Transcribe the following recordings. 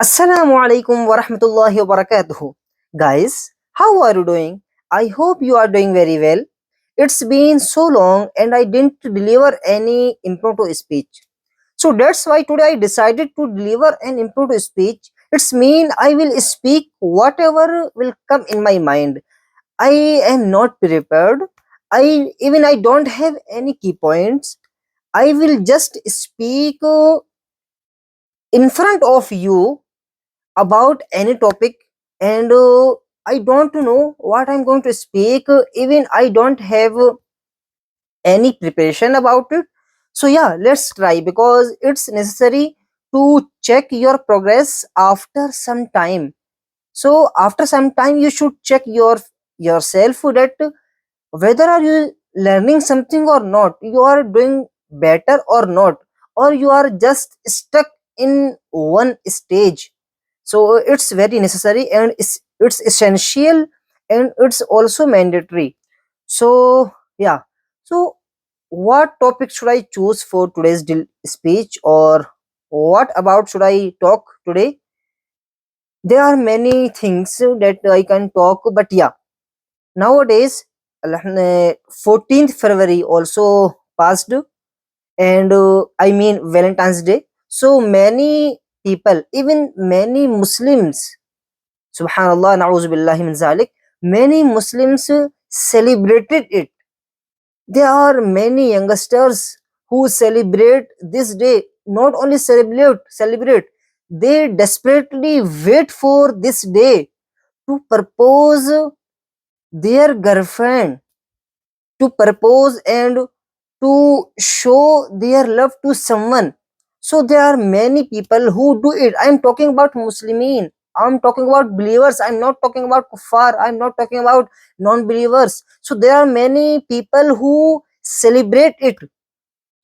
Assalamu alaikum wa rahmatullahi wa barakatuhu. Guys, how are you doing? I hope you are doing very well. It's been so long and I didn't deliver any impromptu speech. So that's why today I decided to deliver an impromptu speech. It's mean I will speak whatever will come in my mind. I am not prepared. I don't have any key points. I will just speak in front of you about any topic, and I don't know what I'm going to speak. Even I don't have any preparation about it. So yeah, let's try because it's necessary to check your progress after some time. So after some time you should check yourself that whether are you learning something or not, you are doing better or not, or you are just stuck in one stage. So it's very necessary and it's essential and it's also mandatory. So yeah, so what topic should I choose for today's speech, or what about should I talk today? There are many things that I can talk, but yeah, nowadays 14th February also passed, and I mean Valentine's Day. So many people, even many Muslims, subhanallah, na'udzu billahi min zalik, many Muslims celebrated it. There are many youngsters who celebrate this day. Not only celebrate, they desperately wait for this day to propose their girlfriend, to propose and to show their love to someone. So there are many people who do it. I'm talking about Muslimin. I'm talking about believers. I'm not talking about kuffar. I'm not talking about non-believers. So there are many people who celebrate it.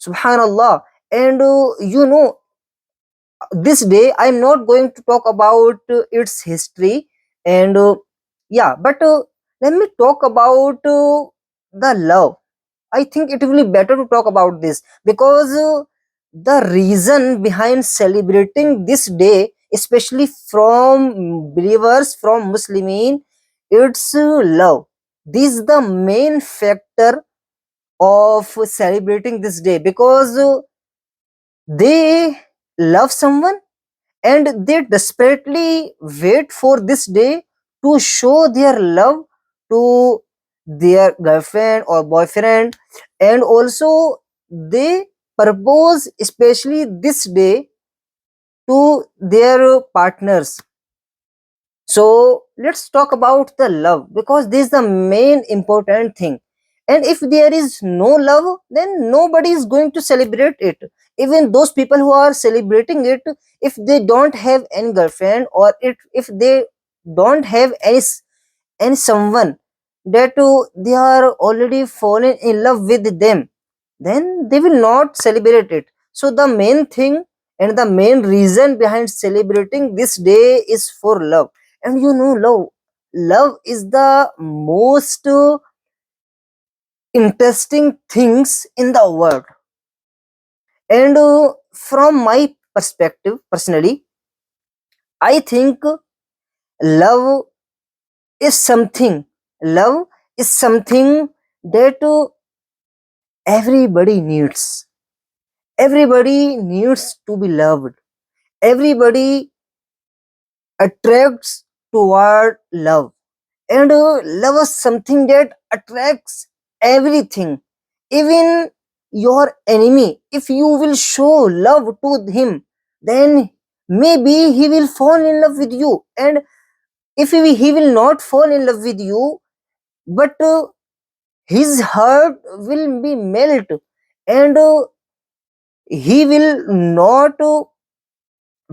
Subhanallah. And this day I'm not going to talk about its history, and yeah, but let me talk about the love. I think it will be better to talk about this because the reason behind celebrating this day, especially from believers, from Muslimin, it's love. This is the main factor of celebrating this day because they love someone and they desperately wait for this day to show their love to their girlfriend or boyfriend, and also they propose especially this day to their partners. So let's talk about the love because this is the main important thing. And if there is no love, then nobody is going to celebrate it. Even those people who are celebrating it, if they don't have any girlfriend, or if they don't have any someone that they are already fallen in love with them, then they will not celebrate it. So the main thing and the main reason behind celebrating this day is for love. And love is the most interesting things in the world. And from my perspective, personally, I think love is something. Love is something that everybody needs. Everybody needs to be loved. Everybody attracts toward love. And love is something that attracts everything, even your enemy. If you will show love to him, then maybe he will fall in love with you. And if he will not fall in love with you, but his heart will be melt, and he will not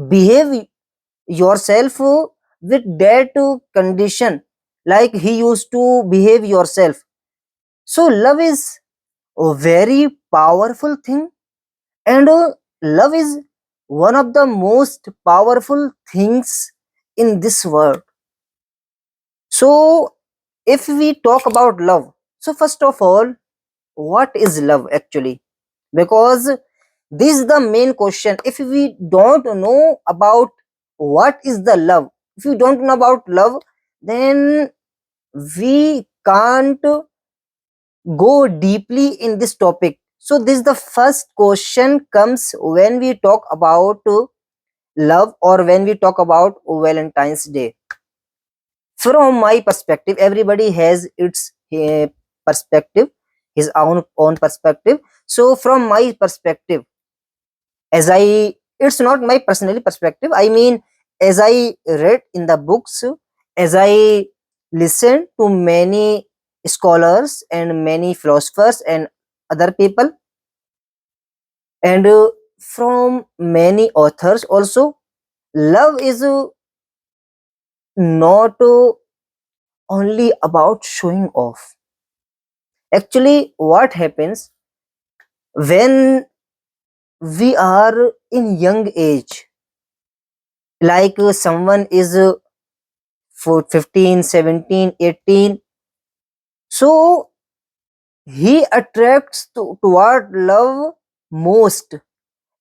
behave yourself with that condition like he used to behave yourself. So love is a very powerful thing, and love is one of the most powerful things in this world. So if we talk about love, so first of all, what is love actually? Because this is the main question. If we don't know about what is the love. If you don't know about love, then we can't go deeply in this topic. So this is the first question comes when we talk about love, or when we talk about Valentine's Day. From my perspective, everybody has its perspective, his own perspective. So from my perspective, as I, it's not my personally perspective, I mean, as I read in the books, as I listen to many scholars and many philosophers and other people, and from many authors also, love is not only about showing off. Actually, what happens when we are in young age, like someone is for 15, 17, 18, so he attracts toward love most,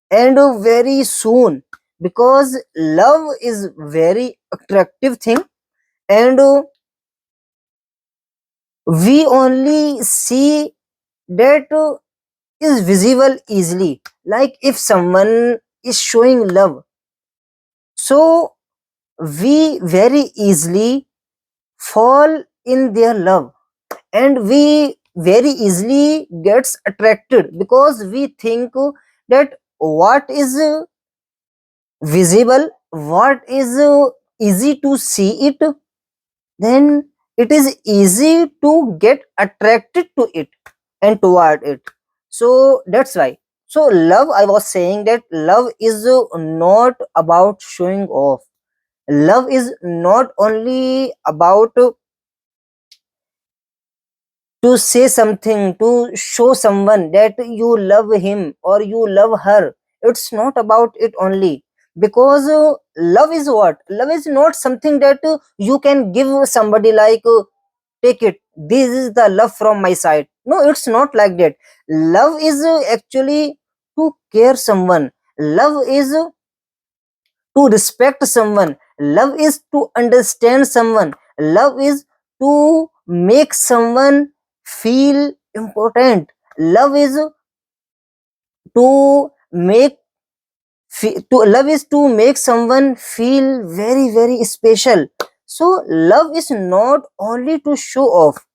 and very soon, because love is very attractive thing, and we only see that is visible easily. Like if someone is showing love, so we very easily fall in their love, and we very easily gets attracted, because we think that what is visible, what is easy to see it, then it is easy to get attracted to it and toward it. So that's why, so love, I was saying that love is not about showing off. Love is not only about to say something, to show someone that you love him or you love her. It's not about it only, because love is what, love is not something that you can give somebody like take it, this is the love from my side. No, it's not like that. Love is actually to care someone. Love is to respect someone. Love is to understand someone. Love is to make someone feel important. Love is to make to love is to make someone feel very very special. So love is not only to show off.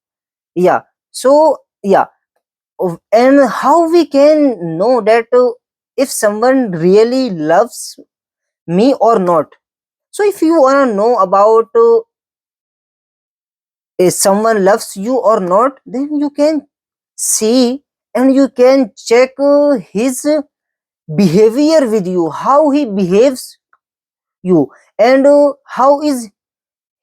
Yeah. So yeah. And how we can know that if someone really loves me or not. So if you want to know about if someone loves you or not, then you can see and you can check his behavior with you, how he behaves you, and how is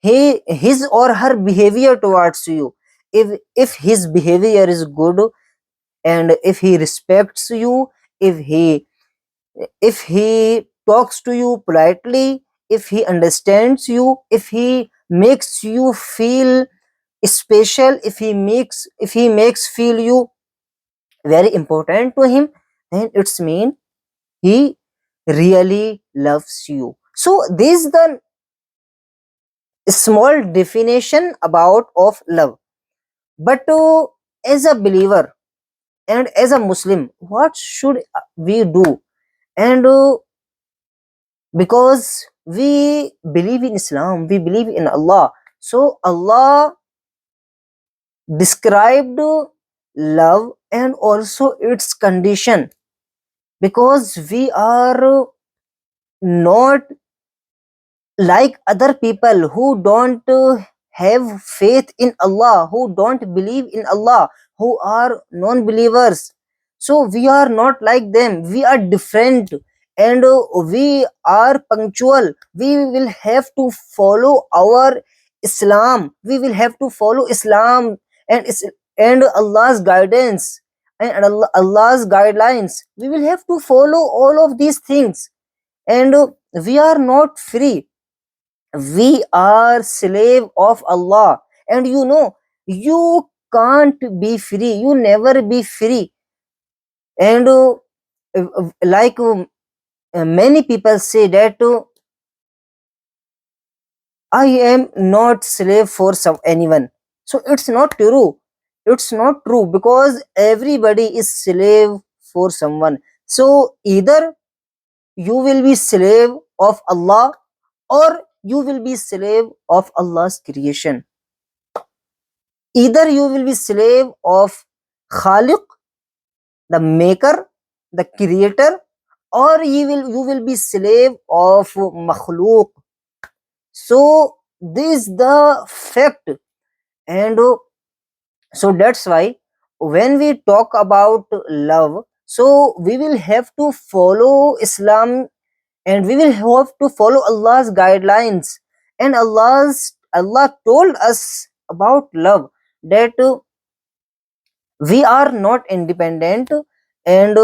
he, his or her behavior towards you. If his behavior is good, and if he respects you, if he, if he talks to you politely, if he understands you, if he makes you feel special, if he makes feel you very important to him, then it's mean he really loves you. So this is the small definition about of love. But as a believer and as a Muslim, what should we do? And because we believe in Islam, we believe in Allah, so Allah described love and also its condition, because we are not like other people who don't have faith in Allah, who don't believe in Allah, who are non believers. So we are not like them, we are different, and we are punctual. We will have to follow our Islam, we will have to follow Islam and and Allah's guidance and Allah's guidelines. We will have to follow all of these things, and we are not free, we are slave of Allah. And you know, you can't be free, you never be free. And like many people say that I am not slave for some anyone. So it's not true. It's not true because everybody is slave for someone. So either you will be slave of Allah or you will be slave of Allah's creation. Either you will be slave of Khaliq, the maker, the creator, or you will be slave of makhluk. So this is the fact. And so that's why when we talk about love, so we will have to follow Islam, and we will have to follow Allah's guidelines. And Allah told us about love, that we are not independent, and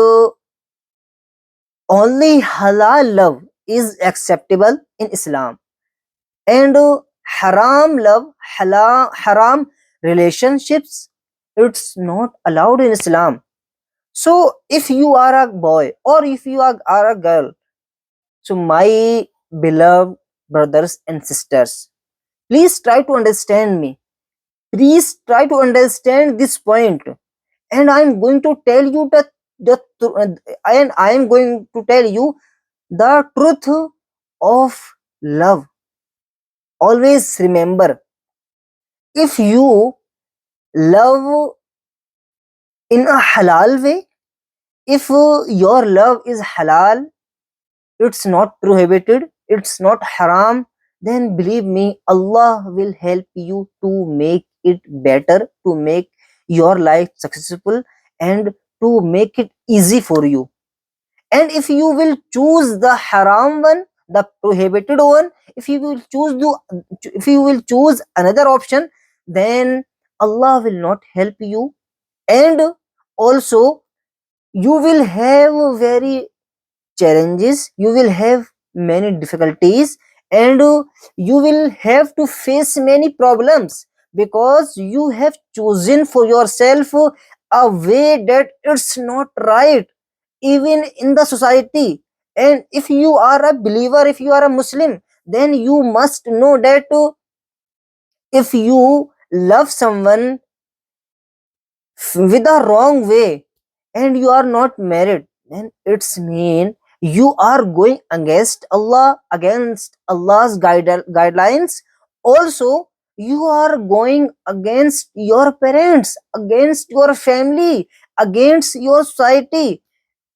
only halal love is acceptable in Islam, and haram love, haram relationships, it's not allowed in Islam. So if you are a boy or if you are a girl, so my beloved brothers and sisters, please try to understand me. Please try to understand this point. And I am going to tell you and I am going to tell you the truth of love. Always remember, if you love in a halal way, if your love is halal, it's not prohibited, it's not haram, then believe me, Allah will help you to make it better, to make your life successful, and to make it easy for you. And if you will choose the haram one, the prohibited one, if you will choose another option, then Allah will not help you. And also you will have very challenges, you will have many difficulties, and you will have to face many problems, because you have chosen for yourself a way that it's not right, even in the society. And if you are a believer, if you are a Muslim, then you must know that if you love someone with a wrong way and you are not married, then it's mean you are going against Allah, against Allah's guidelines. Also you are going against your parents, against your family, against your society.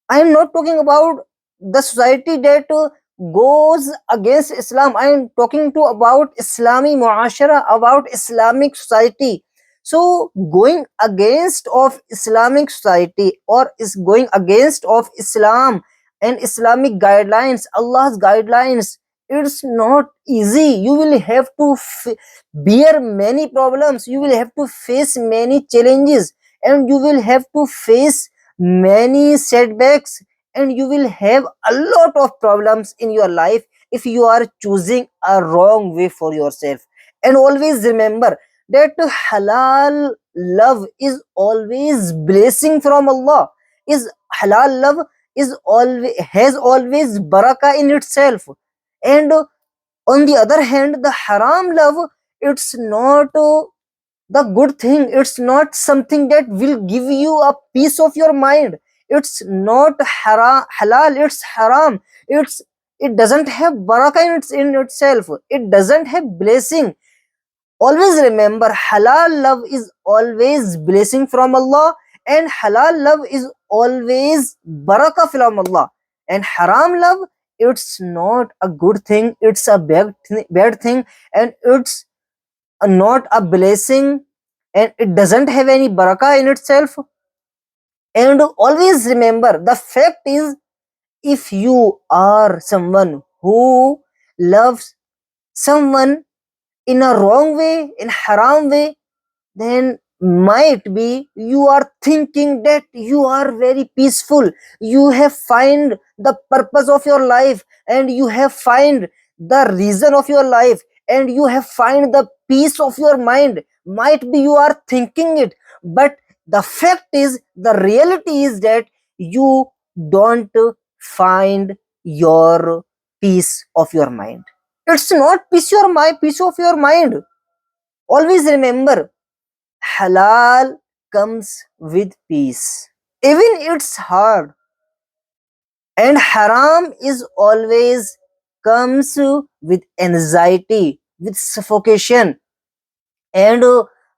I am not talking about the society that goes against Islam. I am talking to about Islami muashara, about Islamic society. So going against of Islamic society, or is going against of Islam and Islamic guidelines, Allah's guidelines, it's not easy. You will have to bear many problems. You will have to face many challenges, and you will have to face many setbacks, and you will have a lot of problems in your life if you are choosing a wrong way for yourself. And always remember that halal love is always blessing from Allah. Is halal love is always has always barakah in itself. And on the other hand, the haram love, it's not the good thing, it's not something that will give you a peace of your mind. It's not halal, it's haram. It doesn't have barakah in itself, it doesn't have blessing. Always remember, halal love is always blessing from Allah, and halal love is always barakah from Allah. And haram love, it's not a good thing, it's a bad thing, and it's not a blessing, and it doesn't have any barakah in itself. And always remember, the fact is, if you are someone who loves someone in a wrong way, in haram way, then might be you are thinking that you are very peaceful, you have find the purpose of your life, and you have find the reason of your life, and you have find the peace of your mind. Might be you are thinking it, but the fact is, the reality is that you don't find your peace of your mind. It's not peace of your mind. Always remember, halal comes with peace. Even it's hard. And haram is always comes with anxiety, with suffocation, and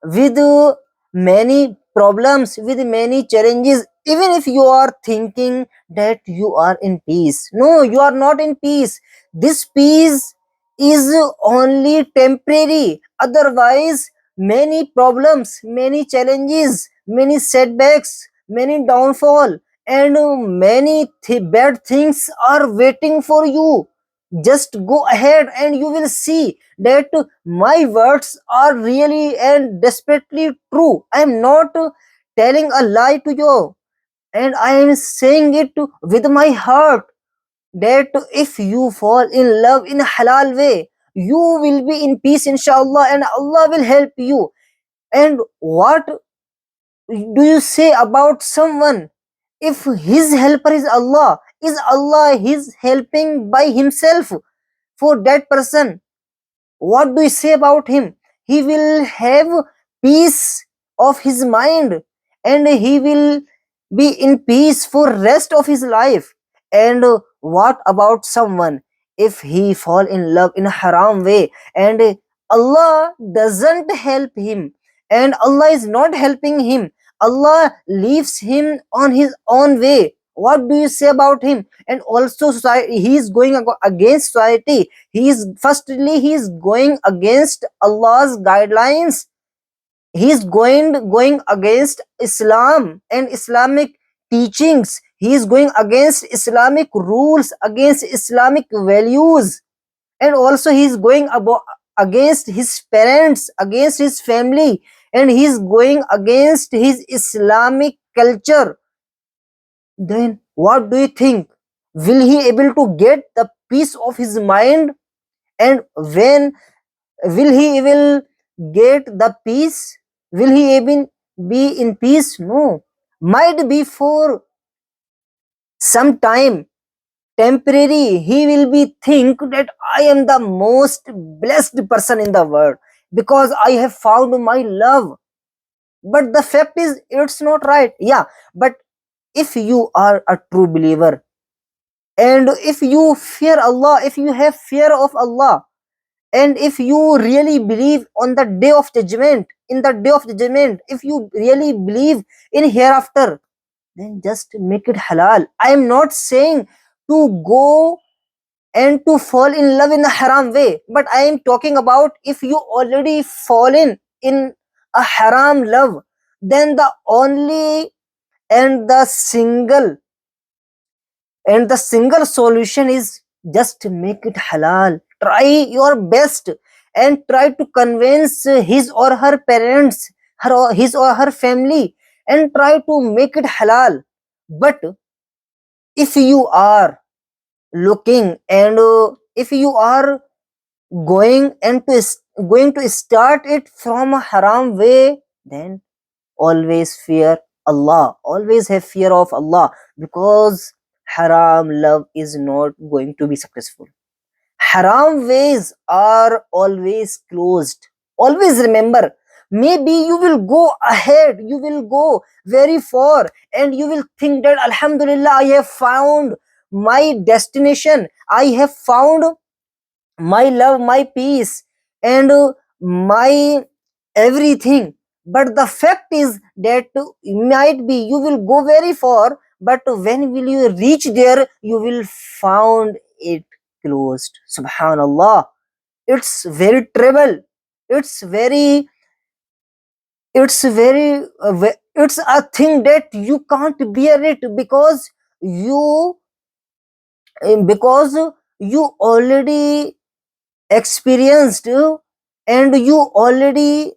with many problems, with many challenges. Even if you are thinking that you are in peace, no, you are not in peace. This peace is only temporary. Otherwise, many problems, many challenges, many setbacks, many downfall, and many bad things are waiting for you. Just go ahead and you will see that my words are really and desperately true. I am not telling a lie to you, and I am saying it with my heart that if you fall in love in a halal way, you will be in peace, inshallah, and Allah will help you. And what do you say about someone if his helper is Allah? Is Allah his helping by himself for that person? What do you say about him? He will have peace of his mind, and he will be in peace for rest of his life. And what about someone if he fall in love in a haram way, and Allah doesn't help him, and Allah is not helping him, Allah leaves him on his own way? What do you say about him? And also society, he is going against society. He is going against Allah's guidelines. He is going against Islam and Islamic teachings. He is going against Islamic rules, against Islamic values, and also he is going against his parents, against his family, and he is going against his Islamic culture. Then what do you think? Will he able to get the peace of his mind? And when will he will get the peace? Will he even be in peace? No. Might be for some time, temporary. He will be think that I am the most blessed person in the world because I have found my love. But the fact is, it's not right. Yeah, but if you are a true believer, and if you fear Allah, if you have fear of Allah, and if you really believe on the day of judgment, in the day of judgment, if you really believe in hereafter, then just make it halal. I am not saying to go and to fall in love in a haram way, but I am talking about if you already fallen in a haram love, then the only and the single single solution is just make it halal. Try your best and try to convince his or her parents, his or her family, and try to make it halal. But if you are looking, and if you are going and going to start it from a haram way, then always fear Allah, always have fear of Allah, because haram love is not going to be successful. Haram ways are always closed. Always remember, maybe you will go ahead, you will go very far, and you will think that Alhamdulillah, I have found my destination, I have found my love, my peace, and my everything. But the fact is that might be you will go very far, but when will you reach there, you will found it closed. Subhanallah. It's very trouble. It's very, it's a thing that you can't bear it, because you because you already experienced, and you already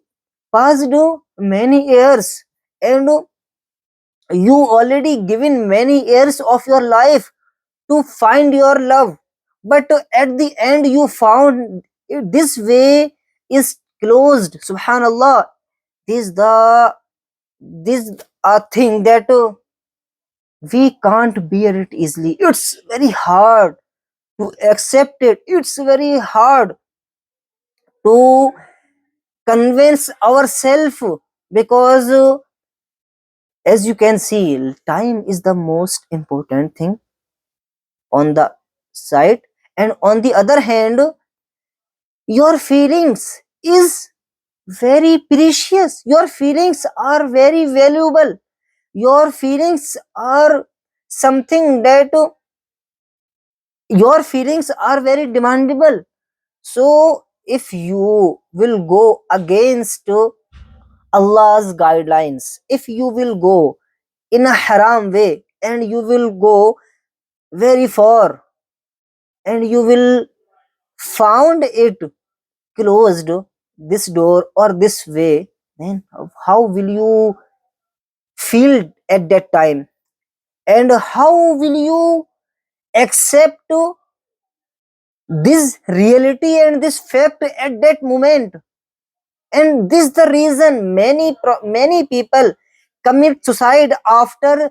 passed many years, and you already given many years of your life to find your love, but at the end you found this way is closed. Subhanallah. This a thing that we can't bear it easily. It's very hard. to accept it. It's very hard to convince ourselves, because as you can see, time is the most important thing on the side, and on the other hand, your feelings is very precious. Your feelings are very valuable. Your feelings are something that your feelings are very demandable. So if you will go against Allah's guidelines, if you will go in a haram way, and you will go very far, and you will found it closed, this door or this way, then how will you feel at that time, and how will you accept this reality and this fact at that moment? And this is the reason many people commit suicide after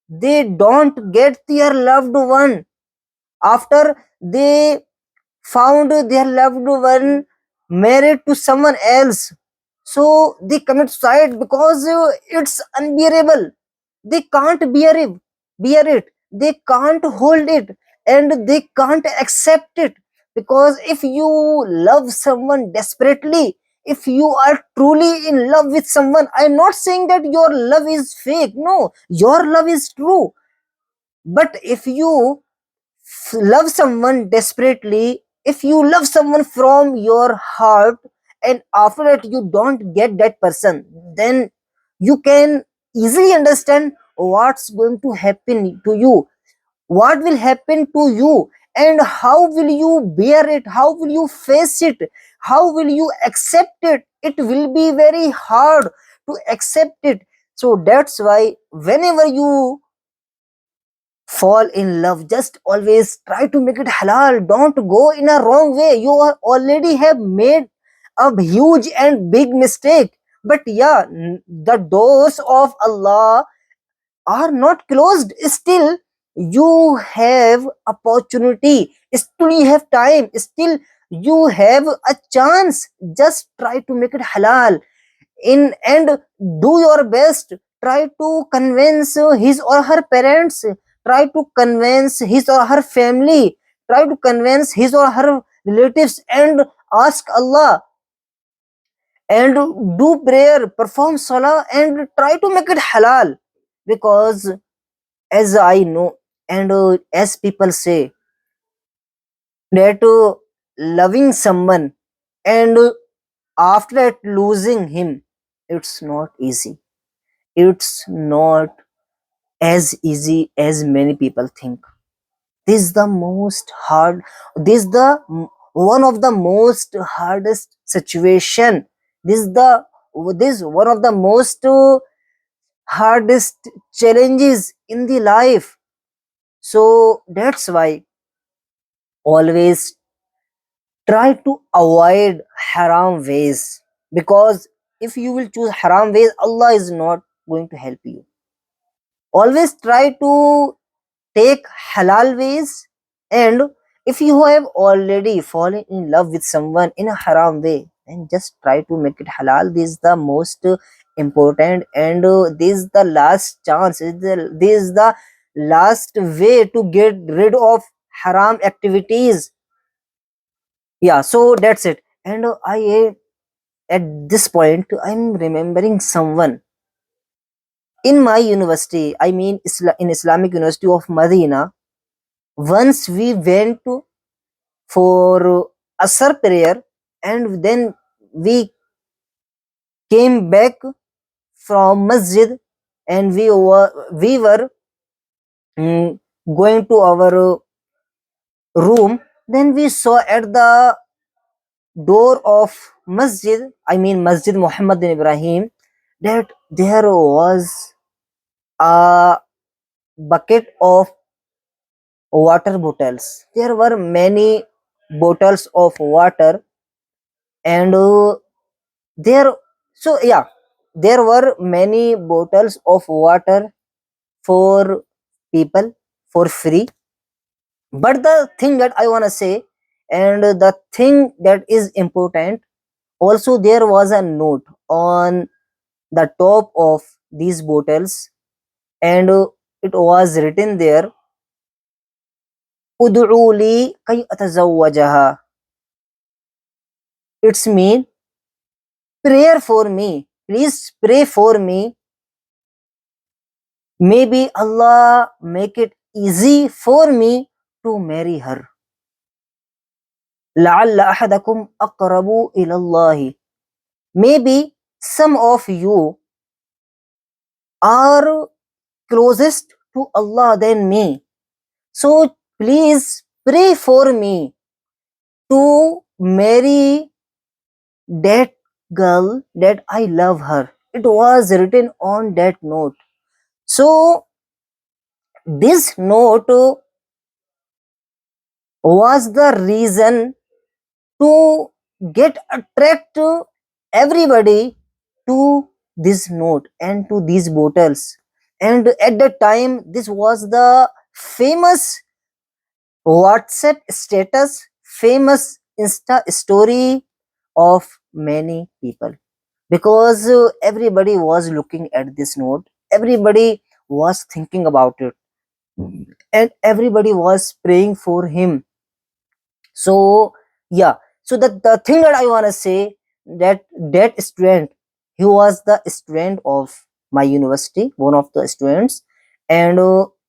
they don't get their loved one, after they found their loved one married to someone else. So they commit suicide because it's unbearable. They can't bear it. They can't hold it, and they can't accept it. Because if you love someone desperately, if you are truly in love with someone, I'm not saying that your love is fake. No, your love is true. But if you love someone desperately, if you love someone from your heart, and after that you don't get that person, then you can easily understand what's going to happen to you, what will happen to you, and how will you bear it, how will you face it, how will you accept it. It will be very hard to accept it. So that's why whenever you fall in love, just always try to make it halal. Don't go in a wrong way. You are already have made a huge and big mistake. But yeah, the doors of Allah are not closed. Still you have opportunity, still you have time, still you have a chance. Just try to make it halal in, and do your best. Try to convince his or her parents, try to convince his or her family, try to convince his or her relatives, and ask Allah, and do prayer, perform salah, and try to make it halal. Because as I know, and as people say, that loving someone, and after that losing him, it's not easy. It's not as easy as many people think. This is the most hard, this is the one of the most hardest situation. This is the this is one of the most hardest challenges in the life. So that's why always try to avoid haram ways, because if you will choose haram ways, Allah is not going to help you. Always try to take halal ways. And if you have already fallen in love with someone in a haram way, then just try to make it halal. This is the most important, and this is the last chance. This is the last way to get rid of haram activities. Yeah, so that's it. And at this point, I'm remembering someone in my university. I mean, in Islamic University of Medina. Once we went for Asr prayer, and then we came back from masjid, and we were going to our room. Then we saw at the door of masjid, I mean Masjid Muhammad bin Ibrahim, that there was a bucket of water bottles. There were many bottles of water, and there so yeah, there were many bottles of water for people for free. But the thing that I want to say, and the thing that is important, also there was a note on the top of these bottles, and it was written there, "Ud'u li kay atazawwajaha." It's mean prayer for me. Please pray for me. Maybe Allah make it easy for me to marry her. لعل أحدكم أقرب إلى الله. Maybe some of you are closest to Allah than me. So please pray for me to marry that girl that I love her. It was written on that note. So this note was the reason to get attract everybody to this note and to these bottles. And at that time, this was the famous WhatsApp status, famous Insta story of many people, because everybody was looking at this note, everybody was thinking about it, and everybody was praying for him. So yeah, so the thing that I want to say, that that student, he was the student of my university, one of the students, and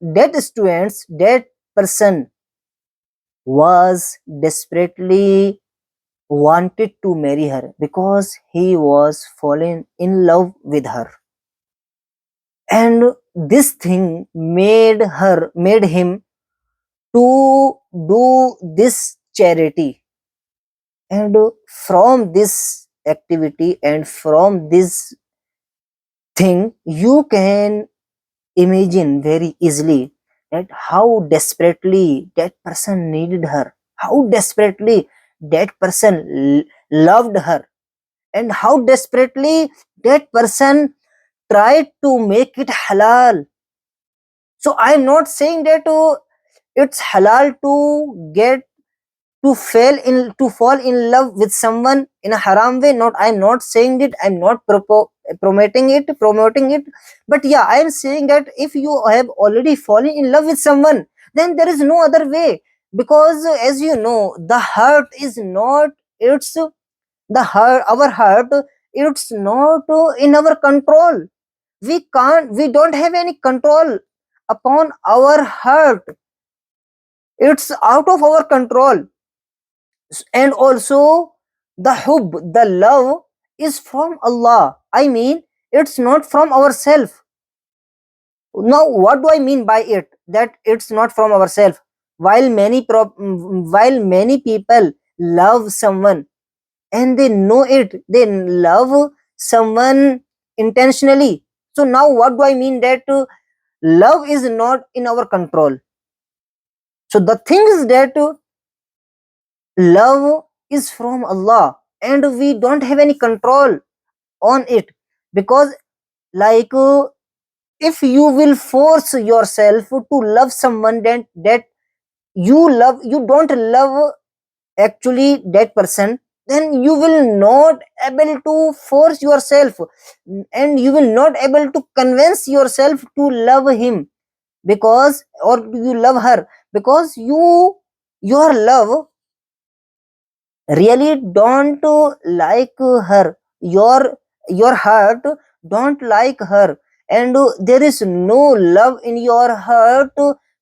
that person was desperately wanted to marry her because he was fallen in love with her, and this thing made him to do this charity. And from this activity and from this thing, you can imagine very easily that how desperately that person needed her, how desperately that person loved her, and how desperately that person tried to make it halal. So I am not saying that it's halal to get to fall in love with someone in a haram way. Not, I'm not saying it, I'm not promoting it, but yeah, I am saying that if you have already fallen in love with someone, then there is no other way. Because as you know, the heart is not, it's the heart, our heart, it's not in our control. We don't have any control upon our heart, it's out of our control. And also, the hub, the love, is from Allah. I mean, it's not from ourselves. Now what do I mean by it, that it's not from ourselves? While many people love someone, and they know it, they love someone intentionally. So now what do I mean, that love is not in our control? So the thing is that love is from Allah, and we don't have any control on it. Because like if you will force yourself to love someone, that you don't love actually that person, then you will not able to force yourself, and you will not able to convince yourself to love him, because, or you love her, because your love really don't like her, your heart don't like her, and there is no love in your heart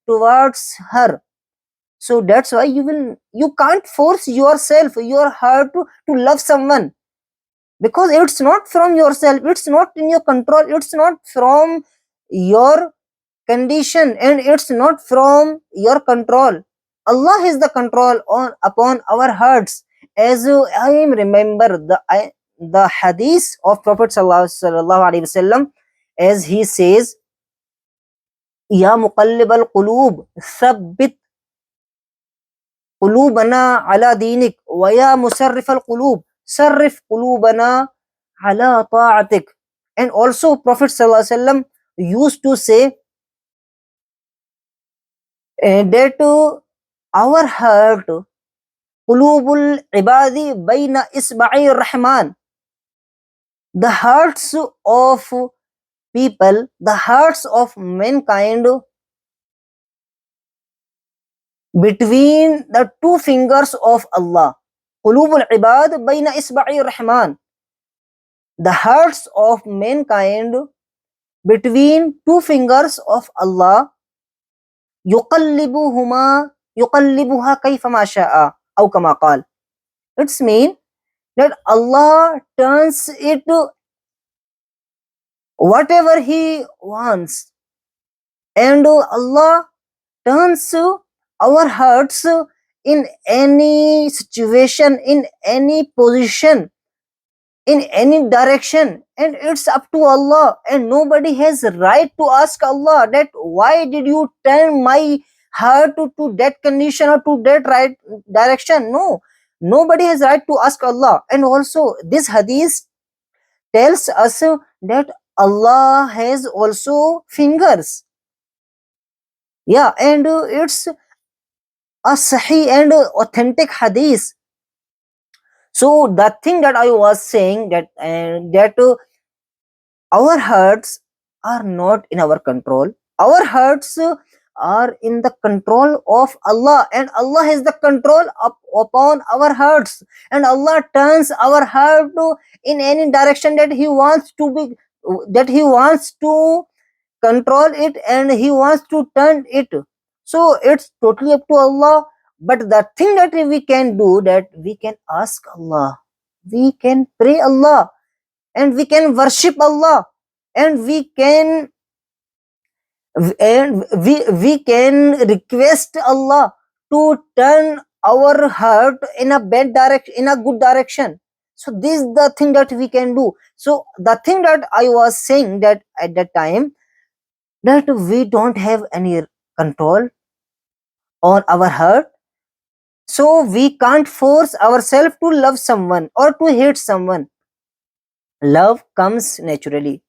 towards her. So that's why you can't force yourself, your heart to love someone, because it's not from yourself, it's not in your control, it's not from your condition, and it's not from your control. Allah is the control on upon our hearts. As I remember the hadith of Prophet sallallahu alaihi wasallam, as he says, "Ya muqallib al qulub, thabbit qulubana ala dinik, wa ya musarrif al qulub, sarrif qulubana ala ta'atik." And also Prophet sallallahu alaihi wasallam used to say that our heart, qulubul ibadi bayna isba'i rahman, the hearts of people, the hearts of mankind between the two fingers of Allah. Qulubul ibad bayna isba'i rahman, the hearts of mankind between two fingers of Allah. yuqallibuhuma yuqallibuha kayfa ma sha'a aw kama qala. It's mean that Allah turns it whatever He wants, and Allah turns our hearts in any situation, in any position, in any direction, and it's up to Allah, and nobody has right to ask Allah that why did you turn my heart to that condition or to that right direction. No, nobody has right to ask Allah. And also this hadith tells us that Allah has also fingers. Yeah, and it's a sahih and authentic hadith. So the thing that I was saying, that our hearts are not in our control. Our hearts are in the control of Allah, and Allah has the control upon our hearts, and Allah turns our heart in any direction that He wants to be, that He wants to control it, and He wants to turn it. So it's totally up to Allah. But the thing that we can do, that we can ask Allah, we can pray Allah, and we can worship Allah, and we can request Allah to turn our heart in a bad direction, in a good direction. So this is the thing that we can do. So the thing that I was saying, that at that time, that we don't have any control on our heart, so we can't force ourselves to love someone or to hate someone. Love comes naturally,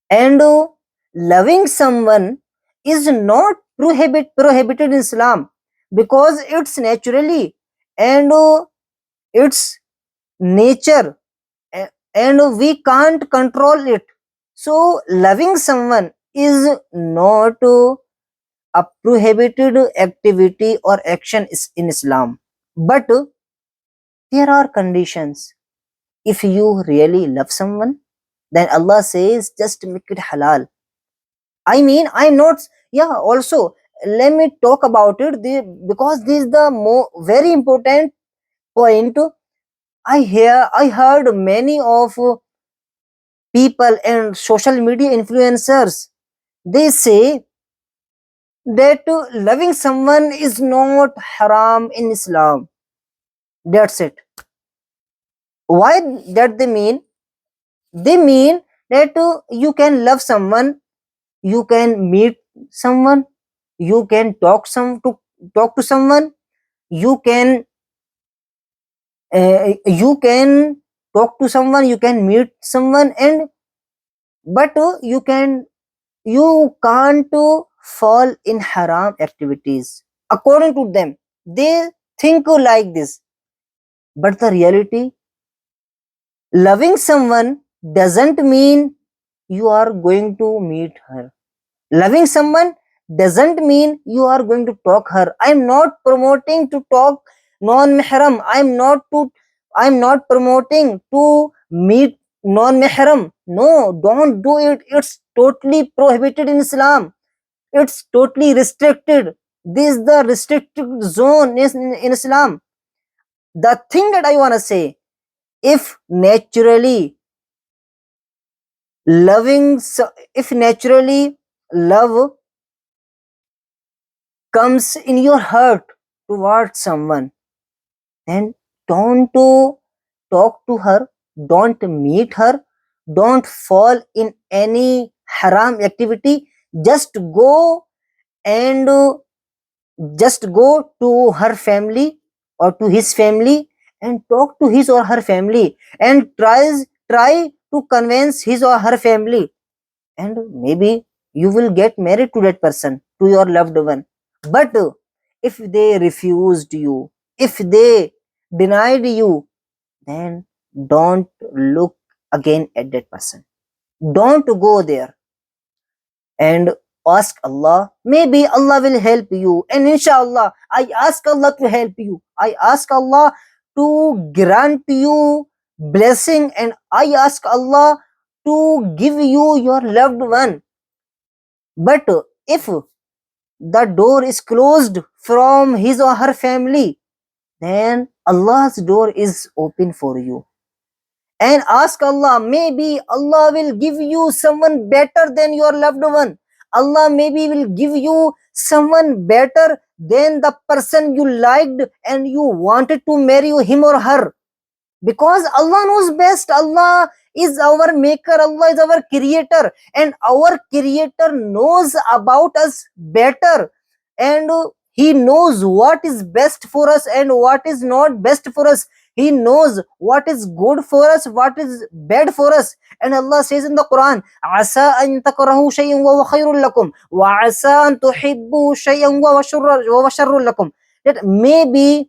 and loving someone is not prohibited in Islam, because it's naturally, and it's nature, and we can't control it. So loving someone is not a prohibited activity or action in Islam. But there are conditions. If you really love someone, then Allah says just make it halal. I mean, I'm not, yeah, also let me talk about it, because this is the very important point. I heard many of people and social media influencers, they say that loving someone is not haram in Islam. That's it. Why that they mean? They mean that you can love someone, you can meet someone, you can talk to someone, you can you can talk to someone, you can meet someone, and but you can't fall in haram activities. According to them, they think like this. But the reality, loving someone doesn't mean you are going to meet her. Loving someone doesn't mean you are going to talk her. I'm not promoting to talk non-mihram. I'm not promoting to meet non-mihram. No, don't do it. It's totally prohibited in Islam. It's totally restricted. This is the restricted zone in Islam. The thing that I want to say, if naturally if naturally love comes in your heart towards someone, then don't talk to her, don't meet her, don't fall in any haram activity. Just go and just go to her family or to his family, and talk to his or her family, and try to convince his or her family, and maybe you will get married to that person, to your loved one. But if they refused you, if they denied you, then don't look again at that person. Don't go there and ask Allah. Maybe Allah will help you. And inshallah, I ask Allah to help you. I ask Allah to grant you blessing, and I ask Allah to give you your loved one. But if the door is closed from his or her family, then Allah's door is open for you. And ask Allah, maybe Allah will give you someone better than your loved one. Allah maybe will give you someone better than the person you liked and you wanted to marry him or her. Because Allah knows best. Allah is our maker, Allah is our creator, and our creator knows about us better, and he knows what is best for us and what is not best for us. He knows what is good for us, what is bad for us. And Allah says in the Quran, asa an takrahu shay'an wa huwa khairul lakum wa asa an tuhibbu shay'an wa huwa sharrul lakum. That maybe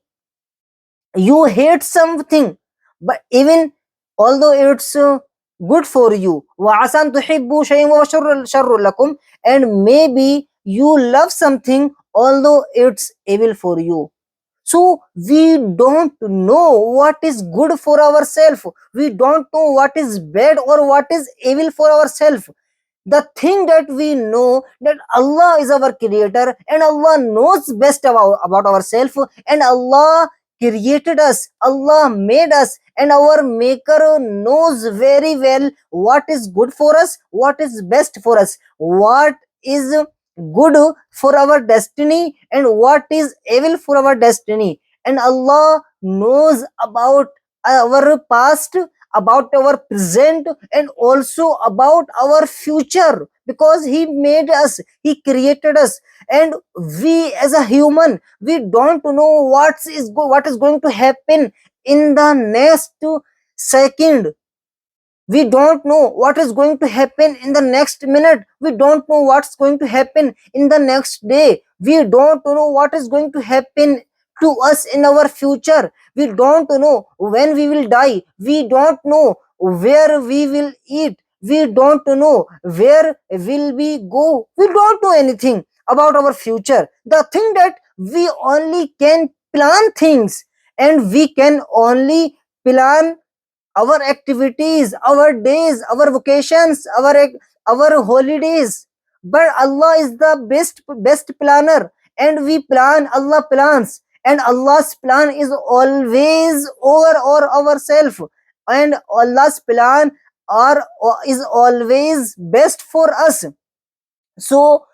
you hate something, but even although it's good for you, وَعَسَىٰ أَن تُحِبُّوا شَيْئًا وَهُوَ شَرٌّ لَكُمْ, and maybe you love something although it's evil for you. So we don't know what is good for ourselves. We don't know what is bad or what is evil for ourselves. The thing that we know, that Allah is our creator and Allah knows best about ourselves, and Allah created us, Allah made us, and our maker knows very well what is good for us, what is best for us, what is good for our destiny and what is evil for our destiny. And Allah knows about our past, about our present, and also about our future, because he made us, he created us. And we as a human, we don't know what is going to happen in the next second. We don't know what is going to happen in the next minute. We don't know what's going to happen in the next day. We don't know what is going to happen to us in our future. We don't know when we will die. We don't know where we will eat. We don't know where will we go. We don't know anything about our future. The thing that we only can plan things, and we can only plan our activities, our days, our vacations, our holidays. But Allah is the best planner, and we plan, Allah plans, and Allah's plan is always over or ourselves, and Allah's plan are is always best for us. So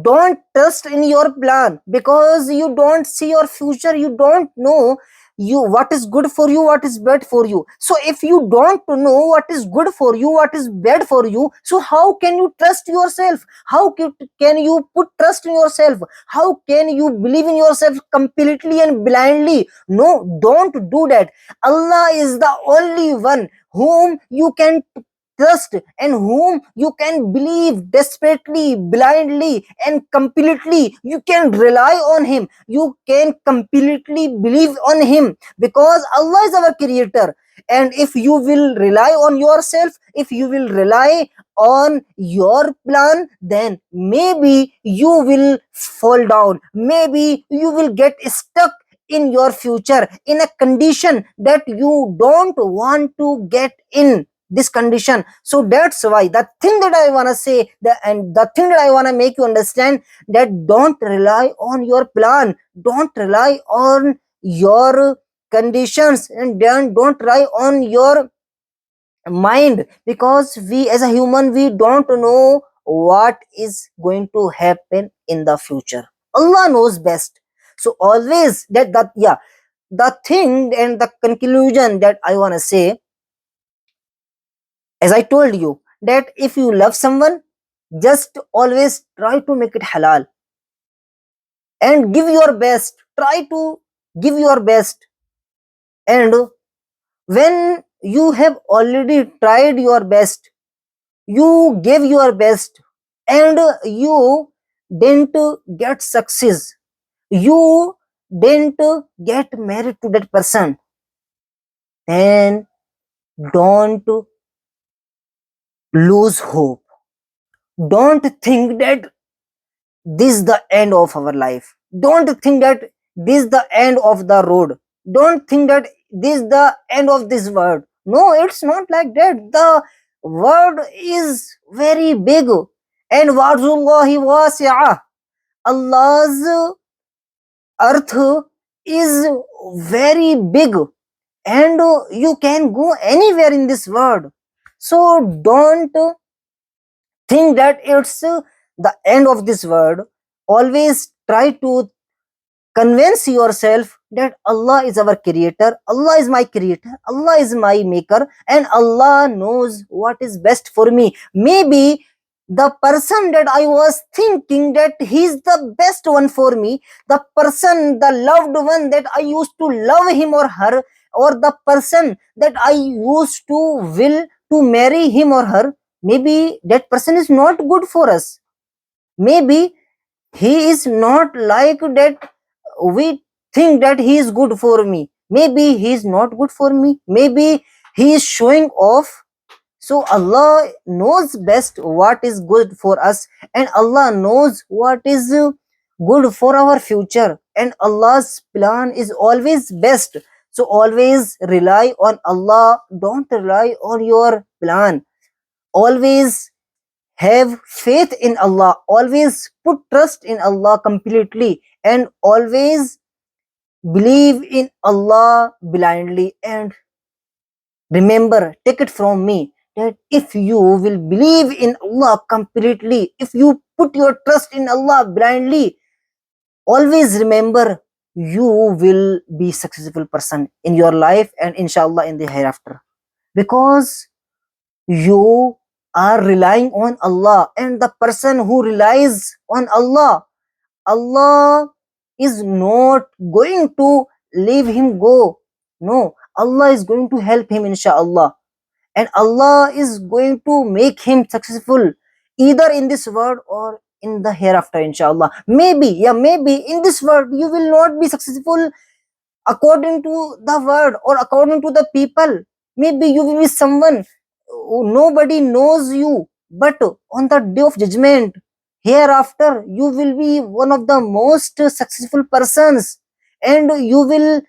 don't trust in your plan, because you don't see your future. You don't know you what is good for you, what is bad for you. So if you don't know what is good for you, what is bad for you, so how can you trust yourself? How can you put trust in yourself? How can you believe in yourself completely and blindly? No, don't do that. Allah is the only one whom you can trust and whom you can believe desperately, blindly, and completely. You can rely on him. You can completely believe on him, because Allah is our creator. And if you will rely on yourself, if you will rely on your plan, then maybe you will fall down. Maybe you will get stuck in your future in a condition that you don't want to get in this condition. So that's why the thing that I want to say, and the thing that I want to make you understand, that don't rely on your plan, don't rely on your conditions, and then don't rely on your mind, because we as a human, we don't know what is going to happen in the future. Allah knows best. So always that yeah, the thing and the conclusion that I want to say, as I told you, that if you love someone, just always try to make it halal and give your best. Try to give your best. And when you have already tried your best, you gave your best, and you didn't get success, you didn't get married to that person, then don't lose hope. Don't think that this is the end of our life. Don't think that this is the end of the road. Don't think that this is the end of this world. No, it's not like that. The world is very big, and warzullahi wasi'ah. Allah's earth is very big, and you can go anywhere in this world. So don't think that it's the end of this world. Always try to convince yourself that Allah is our creator, Allah is my creator, Allah is my maker, and Allah knows what is best for me. Maybe the person that I was thinking that he's the best one for me, the person, the loved one that I used to love him or her, or the person that I used to will to marry him or her, maybe that person is not good for us. Maybe he is not like that we think that he is good for me. Maybe he is not good for me. Maybe he is showing off. So Allah knows best what is good for us, and Allah knows what is good for our future, and Allah's plan is always best. So always rely on Allah. Don't rely on your plan. Always have faith in Allah. Always put trust in Allah completely, and always believe in Allah blindly. And remember, take it from me, that if you will believe in Allah completely, if you put your trust in Allah blindly, always remember you will be successful person in your life and inshallah in the hereafter, because you are relying on Allah, and the person who relies on Allah, Allah is not going to leave him go. No, Allah is going to help him inshallah, and Allah is going to make him successful either in this world or in the hereafter inshallah. Maybe, yeah, maybe in this world you will not be successful according to the word or according to the people. Maybe you will be someone who nobody knows you, but on the day of judgment, hereafter, you will be one of the most successful persons, and you will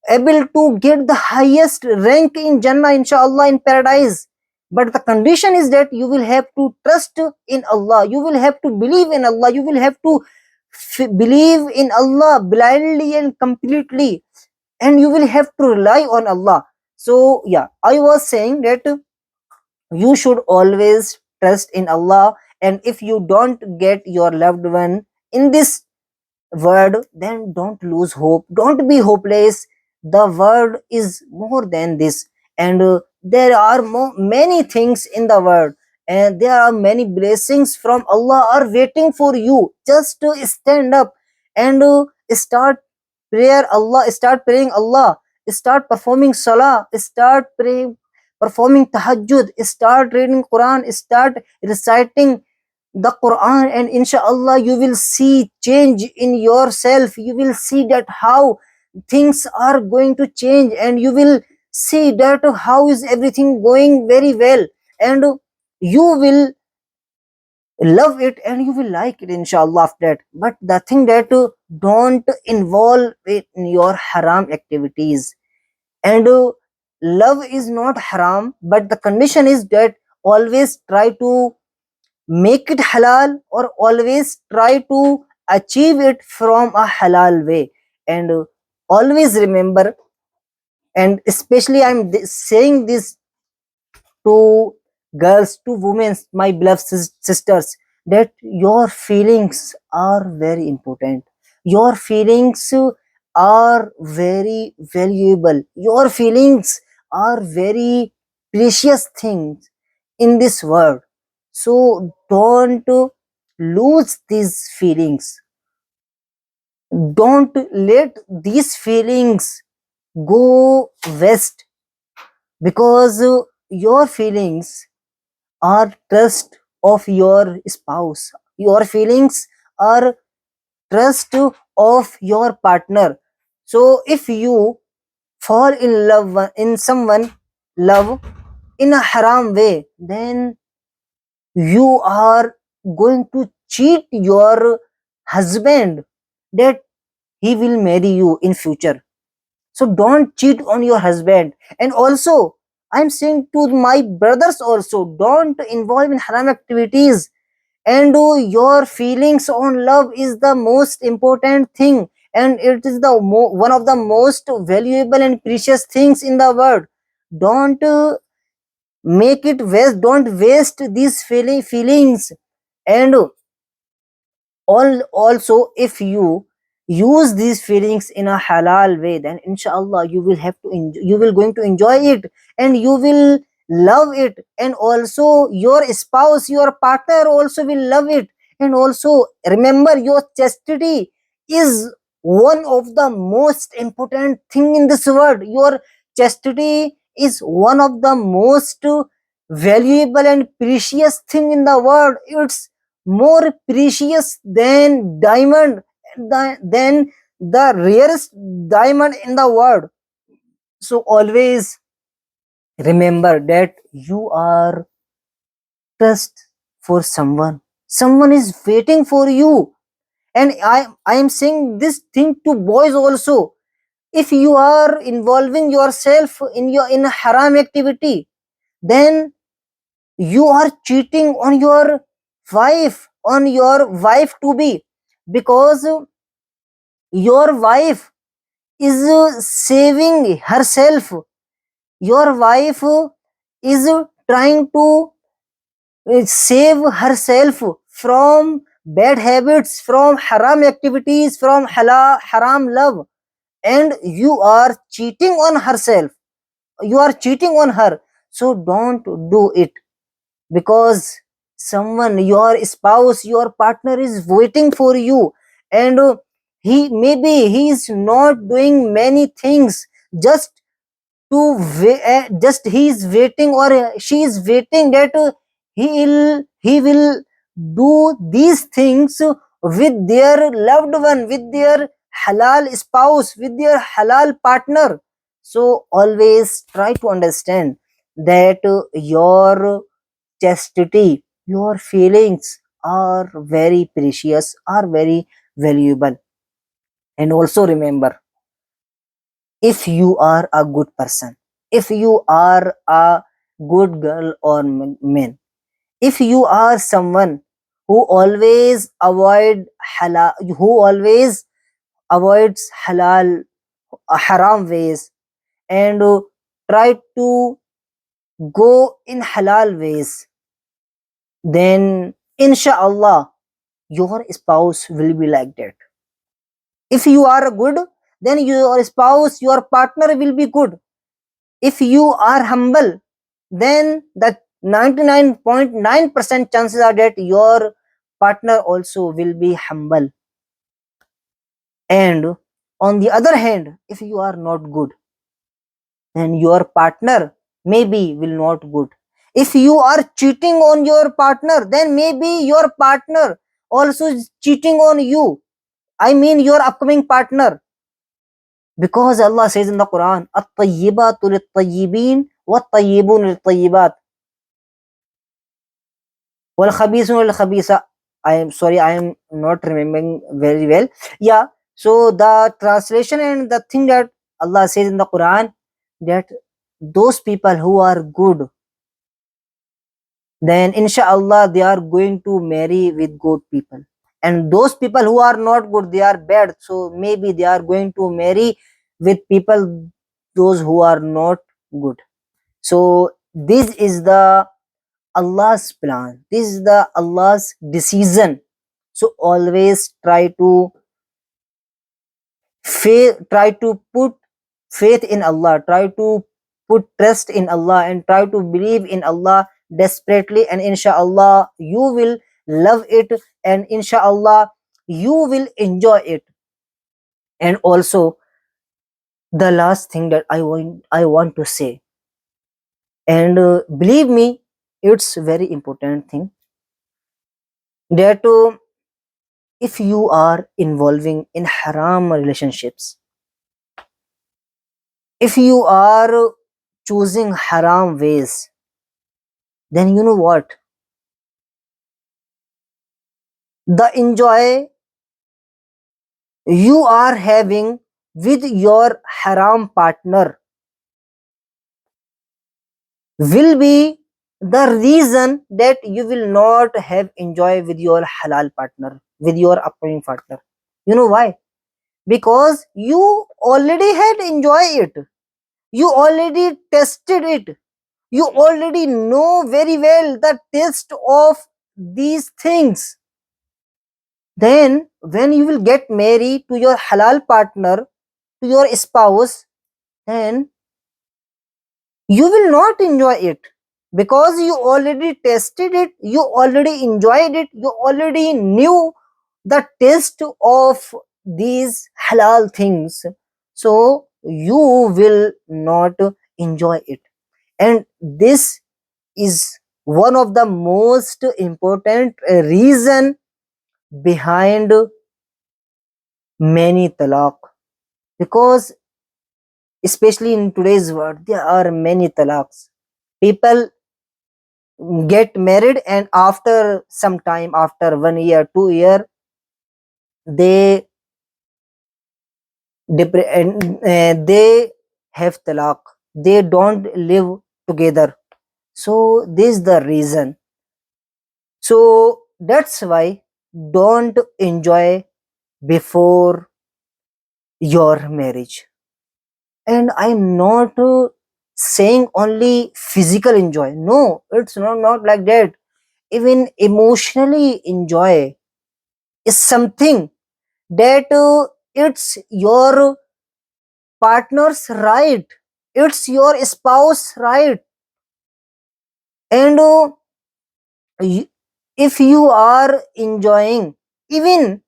able to get the highest rank in Jannah, inshallah, in paradise. But the condition is that you will have to trust in Allah, you will have to believe in Allah, you will have to believe in Allah blindly and completely, and you will have to rely on Allah. So yeah, I was saying that you should always trust in Allah, and if you don't get your loved one in this world, then don't lose hope, don't be hopeless. The world is more than this, and there are many things in the world, and there are many blessings from Allah are waiting for you. Just to stand up and start start praying Allah, start performing salah, start praying, performing tahajjud, start reading Quran, start reciting the Quran, and inshallah you will see change in yourself. You will see that how things are going to change, and you will see that how is everything going very well, and you will love it and you will like it inshallah after that. But the thing that don't involve it in your haram activities, and love is not haram, but the condition is that always try to make it halal, or always try to achieve it from a halal way. And always remember, and especially I'm saying this to girls, to women, my beloved sisters, that your feelings are very important. Your feelings are very valuable. Your feelings are very precious things in this world. So don't lose these feelings. Don't let these feelings go west, because your feelings are trust of your spouse. Your feelings are trust of your partner. So if you fall in love in someone love in a haram way, then you are going to cheat your husband that he will marry you in future. So don't cheat on your husband. And also, I'm saying to my brothers also, don't involve in haram activities. And your feelings on love is the most important thing, and it is the one of the most valuable and precious things in the world. Don't make it waste. Don't waste these feelings. And also, if you use these feelings in a halal way, then inshallah you will have to you will going to enjoy it, and you will love it, and also your spouse, your partner also will love it. And also remember, your chastity is one of the most important thing in this world. Your chastity is one of the most valuable and precious thing in the world. It's more precious than diamond, than the rarest diamond in the world. So always remember that you are trust for someone. Someone is waiting for you. And I am saying this thing to boys also. If you are involving yourself in a haram activity, then you are cheating on your wife to be, because your wife is saving herself. Your wife is trying to save herself from bad habits, from haram activities, from haram love, and you are cheating on herself. You are cheating on her. So don't do it, because someone, your spouse, your partner is waiting for you. And he is not doing many things, just just he is waiting, or she is waiting that he will do these things with their loved one, with their halal spouse, with their halal partner. So always try to understand that your chastity, your feelings are very precious, are very valuable. And also remember, if you are a good person, if you are a good girl or man, if you are someone who always who always avoids halal haram ways, and try to go in halal ways, then inshallah your spouse will be like that. If you are good, then your spouse, your partner will be good. If you are humble, then the 99.9% chances are that your partner also will be humble. And on the other hand, if you are not good, then your partner maybe will not good. If you are cheating on your partner, then maybe your partner also is cheating on you. I mean your upcoming partner. Because Allah says in the Quran, "At-tayyibatu lit-tayyibin wat-tayyibun lit-tayyibat wal-khabithun lil-khabisa." I am sorry, I am not remembering very well. Yeah. So the translation and the thing that Allah says in the Quran, that those people who are good, then inshallah they are going to marry with good people. And those people who are not good, they are bad, so maybe they are going to marry with people those who are not good. So this is the Allah's plan, this is the Allah's decision. So always try to put faith in Allah, try to put trust in Allah, and try to believe in Allah desperately, and inshallah you will love it, and inshallah you will enjoy it. And also the last thing that I want to say, and believe me, it's very important thing, that if you are involving in haram relationships, if you are choosing haram ways, then you know what? The enjoy you are having with your haram partner will be the reason that you will not have enjoy with your halal partner, with your upcoming partner. You know why? Because you already had enjoy it, you already tested it, you already know very well the taste of these things. Then when you will get married to your halal partner, to your spouse, then you will not enjoy it, because you already tested it, you already enjoyed it, you already knew the taste of these halal things, so you will not enjoy it. And this is one of the most important reason behind many talaq, because especially in today's world there are many talaqs. People get married, and after some time, after 1 year, 2 year, they they have talaq, they don't live together. So this is the reason. So that's why don't enjoy before your marriage. And I'm not saying only physical enjoy, no, it's not like that. Even emotionally enjoy is something that it's your partner's right, it's your spouse right. And y- if you are enjoying even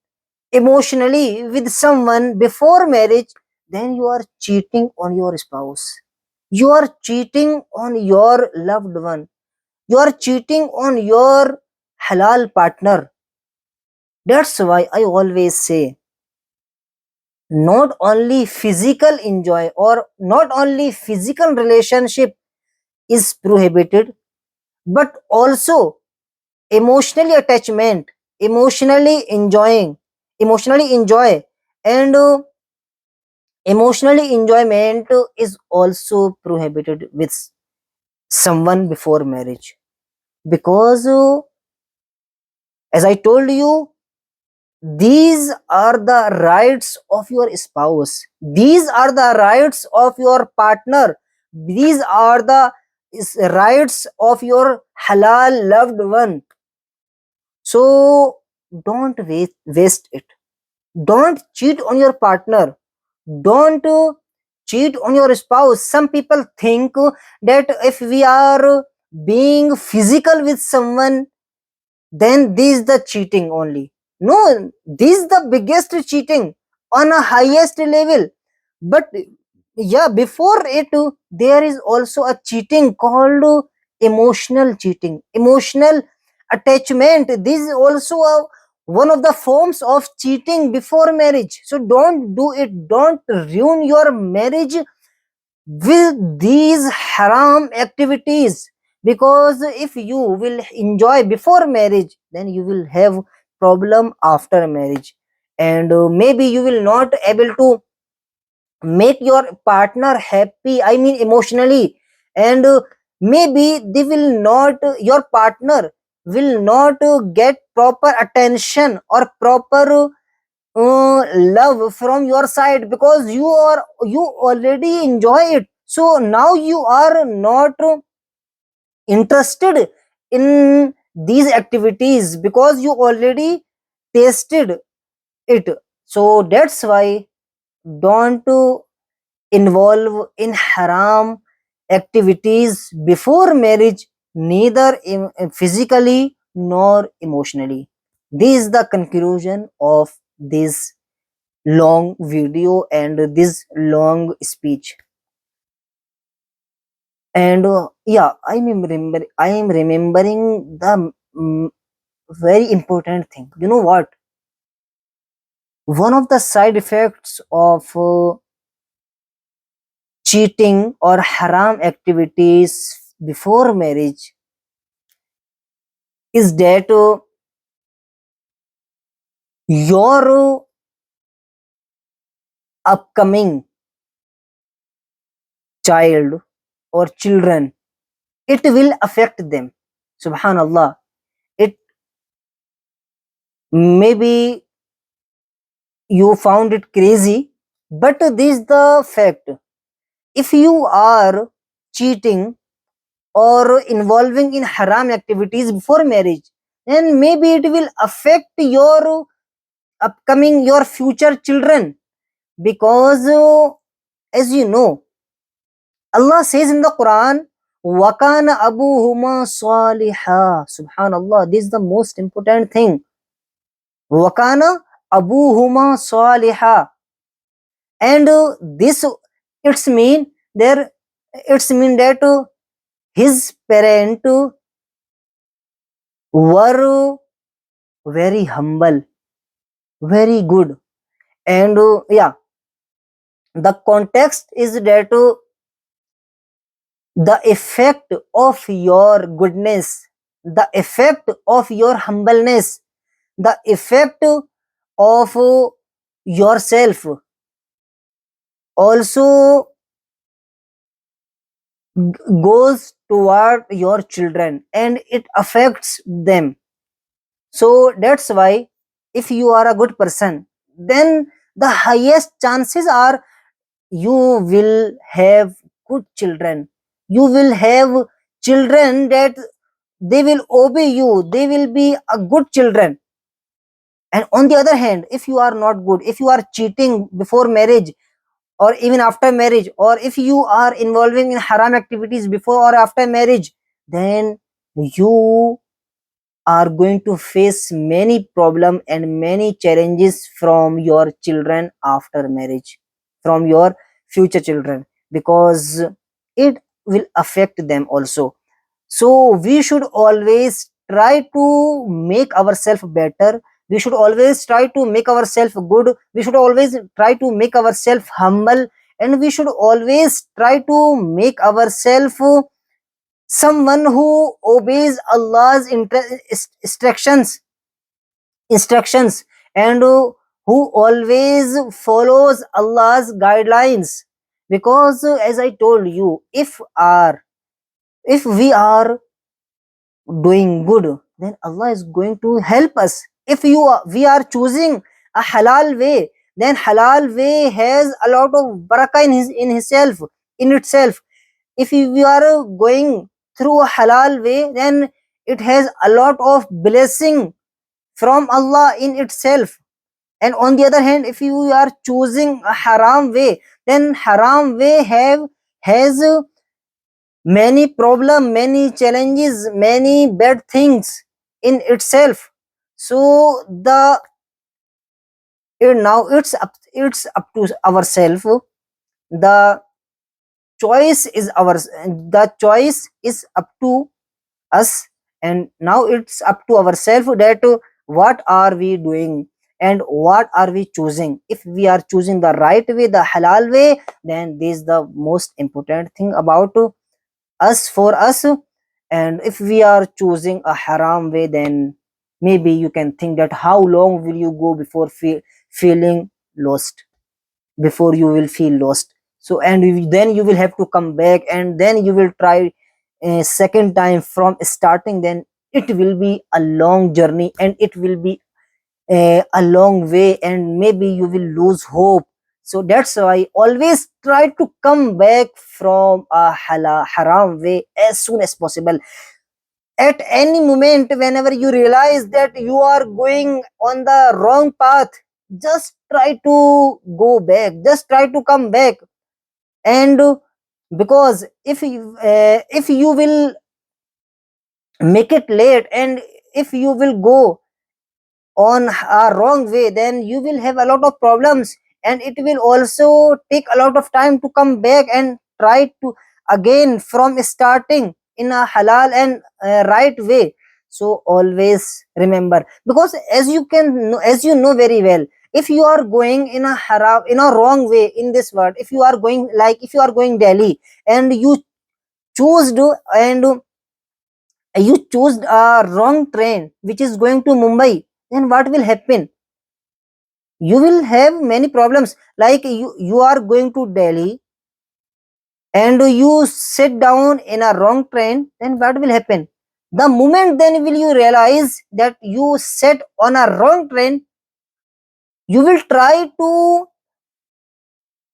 emotionally with someone before marriage, then you are cheating on your spouse, you are cheating on your loved one, you are cheating on your halal partner. That's why I always say, not only physical enjoy or not only physical relationship is prohibited, but also emotionally attachment, emotionally enjoying, emotionally enjoy, and emotionally enjoyment is also prohibited with someone before marriage. Because as I told you, these are the rights of your spouse, these are the rights of your partner, these are the rights of your halal loved one. So don't waste it, don't cheat on your partner, don't cheat on your spouse. Some people think that if we are being physical with someone, then this is the cheating only. No, this is the biggest cheating on a highest level. But yeah, before it, there is also a cheating called emotional cheating, emotional attachment. This is also one of the forms of cheating before marriage. So don't do it, don't ruin your marriage with these haram activities. Because if you will enjoy before marriage, then you will have problem after marriage. And maybe you will not able to make your partner happy, I mean emotionally. And maybe they will not, your partner will not get proper attention or proper love from your side, because you already enjoy it. So now you are not interested in these activities, because you already tasted it. So that's why don't involve in haram activities before marriage, neither physically nor emotionally. This is the conclusion of this long video and this long speech. And yeah, I am remembering the very important thing. You know what? one of the side effects of cheating or haram activities before marriage is that your upcoming child or children, it will affect them. Subhanallah. It maybe you found it crazy, but this is the fact. If you are cheating or involving in haram activities before marriage, then maybe it will affect your upcoming, your future children, because as you know, Allah says in the Quran, wakana abuhuma saliha. Subhanallah, this is the most important thing. Wakana abuhuma saliha. And this, it's mean there, it's mean that his parent were very humble, very good. And yeah, the context is that the effect of your goodness, the effect of your humbleness, the effect of yourself also goes toward your children and it affects them. So that's why if you are a good person, then the highest chances are you will have good children. You will have children that they will obey you, they will be a good children. And on the other hand, if you are not good, if you are cheating before marriage or even after marriage, or if you are involving in haram activities before or after marriage, then you are going to face many problem and many challenges from your children after marriage, from your future children, because it will affect them also. So we should always try to make ourselves better, we should always try to make ourselves good, we should always try to make ourselves humble, and we should always try to make ourselves someone who obeys Allah's instructions, and who always follows Allah's guidelines. Because as I told you, if we are doing good, then Allah is going to help us. If we are choosing a halal way, then halal way has a lot of barakah in itself. If we are going through a halal way, then it has a lot of blessing from Allah in itself. And on the other hand, if you are choosing a haram way, then haram way has many problem, many challenges, many bad things in itself. So now it's up to ourselves. The the choice is up to us, and now it's up to ourselves that what are we doing and what are we choosing. If we are choosing the right way, the halal way, then this is the most important thing about us, for us. And if we are choosing a haram way, then maybe you can think that how long will you go before feeling lost, before you will feel lost. So and then you will have to come back, and then you will try a second time from starting. Then it will be a long journey, and it will be a long way, and maybe you will lose hope. So that's why always try to come back from a haram way as soon as possible. At any moment, whenever you realize that you are going on the wrong path, just try to go back, just try to come back. And because if you will make it late, and if you will go on a wrong way, then you will have a lot of problems, and it will also take a lot of time to come back and try to again from starting in a halal and right way. So always remember, because as you know very well, if you are going in a haram, in a wrong way in this world, if you are going, like if you are going Delhi and choose to and you choose a wrong train which is going to Mumbai, then what will happen? You will have many problems. Like you are going to Delhi and you sit down in a wrong train, then what will happen? The moment then will you realize that you sat on a wrong train, you will try to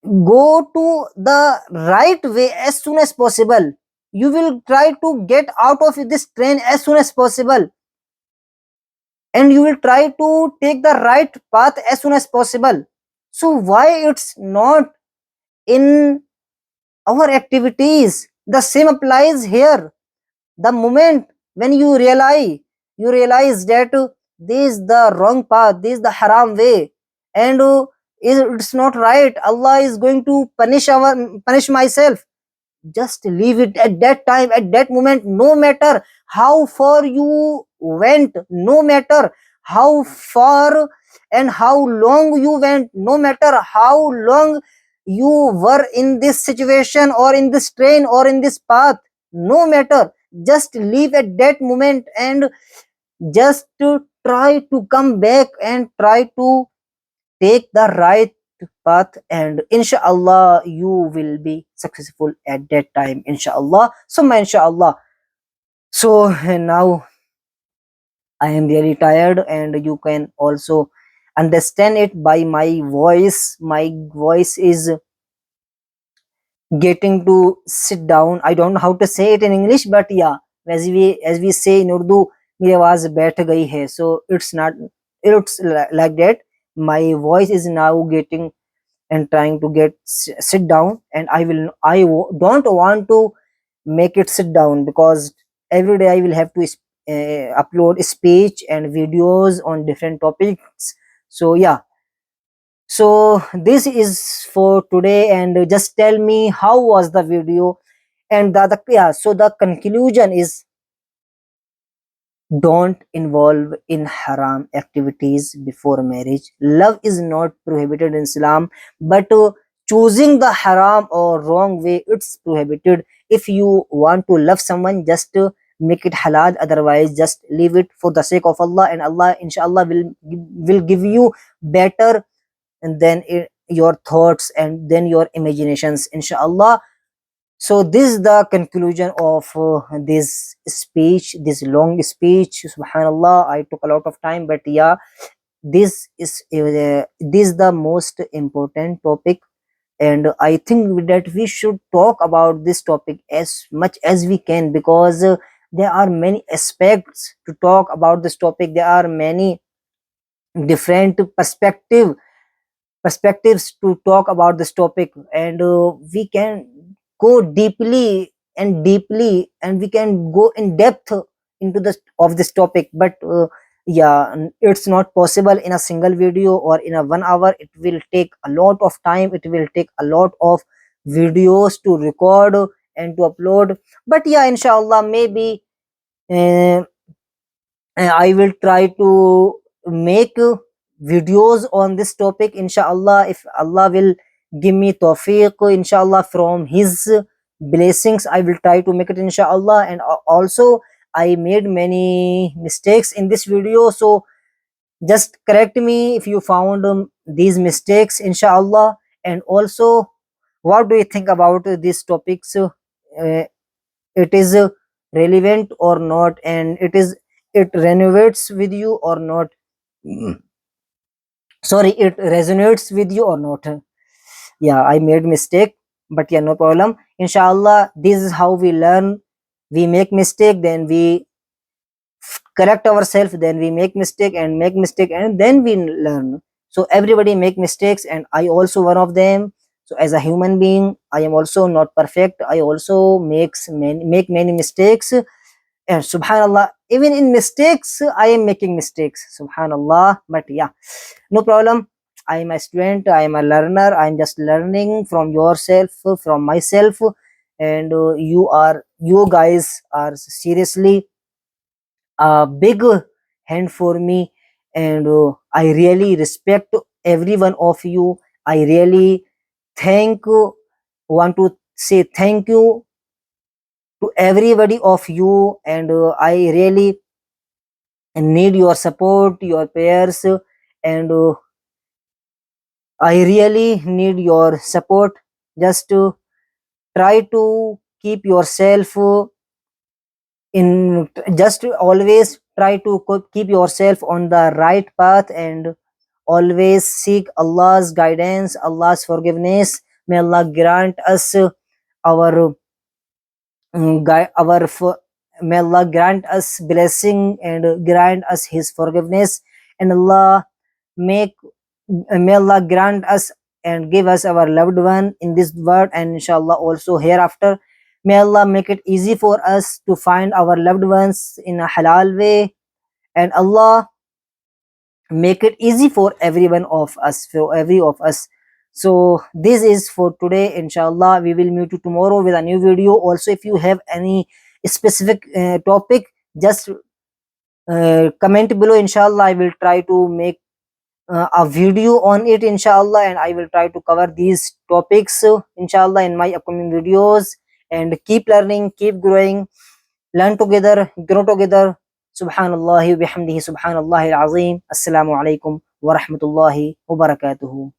go to the right way as soon as possible. You will try to get out of this train as soon as possible, and you will try to take the right path as soon as possible. So why it's not in our activities? The same applies here. The moment when you realize that this is the wrong path, this is the haram way, and it's not right, Allah is going to punish myself, just leave it at that time, at that moment. No matter how far you went, no matter how far and how long you went, no matter how long you were in this situation or in this train or in this path, no matter, just leave at that moment and just to try to come back and try to take the right path, and inshallah you will be successful at that time, inshallah. So inshallah. So now I am really tired, and you can also understand it by my voice. My voice is getting to sit down. I don't know how to say it in English, but yeah, as we say in Urdu, मेरी आवाज बैठ गई है. So it's like that. My voice is now getting and trying to sit down, and don't want to make it sit down, because every day I will have to upload speech and videos on different topics. So yeah, so this is for today, and just tell me how was the video. And yeah, so the conclusion is, don't involve in haram activities before marriage. Love is not prohibited in Islam, but choosing the haram or wrong way, it's prohibited. If you want to love someone, just make it halal, otherwise just leave it for the sake of Allah, and Allah inshallah will give you better, and then your thoughts and then your imaginations, inshallah. So this is the conclusion of this speech, this long speech. Subhanallah, I took a lot of time, but yeah, this is the most important topic, and I think that we should talk about this topic as much as we can, because there are many aspects to talk about this topic. There are many different perspectives to talk about this topic, and we can go deeply, and we can go in depth into this topic. But yeah, it's not possible in a single video or in a 1 hour. It will take a lot of time, it will take a lot of videos to record and to upload. But yeah, inshallah, maybe uh, I will try to make videos on this topic, inshallah, if Allah will give me tawfiq, inshallah, from his blessings. I will try to make it, inshallah. And also, I made many mistakes in this video, so just correct me if you found these mistakes, inshallah. And also, what do you think about these topics? It is relevant or not, and it renovates with you or not? Mm. Sorry, it resonates with you or not? Yeah, I made mistake, but yeah, no problem, inshallah. This is how we learn. We make mistake, then we correct ourselves, then we make mistake and make mistake, and then we learn. So everybody make mistakes, and I also one of them. So as a human being, I am also not perfect. I also make many mistakes, and subhanallah, even in mistakes I am making mistakes, subhanallah. But yeah, no problem. I am a student, I am a learner, I am just learning from yourself, from myself. And you guys are seriously a big hand for me, and I really respect every one of you. I really want to say thank you to everybody of you, and I really need your support, your prayers, and I really need your support. Just try to keep yourself in just always try to keep yourself on the right path, and always seek Allah's guidance, Allah's forgiveness. May Allah grant us our may Allah grant us blessing and grant us His forgiveness, and make may Allah grant us and give us our loved one in this world and inshallah also hereafter. May Allah make it easy for us to find our loved ones in a halal way, and Allah make it easy for every of us. So this is for today. Inshallah, we will meet you tomorrow with a new video. Also, if you have any specific topic, just comment below. Inshallah, I will try to make a video on it, inshallah, and I will try to cover these topics inshallah in my upcoming videos. And keep learning, keep growing, learn together, grow together. Subhanallah wa bihamdihi, subhanallah al-azim. Assalamu alaikum wa rahmatullahi wa barakatuhu.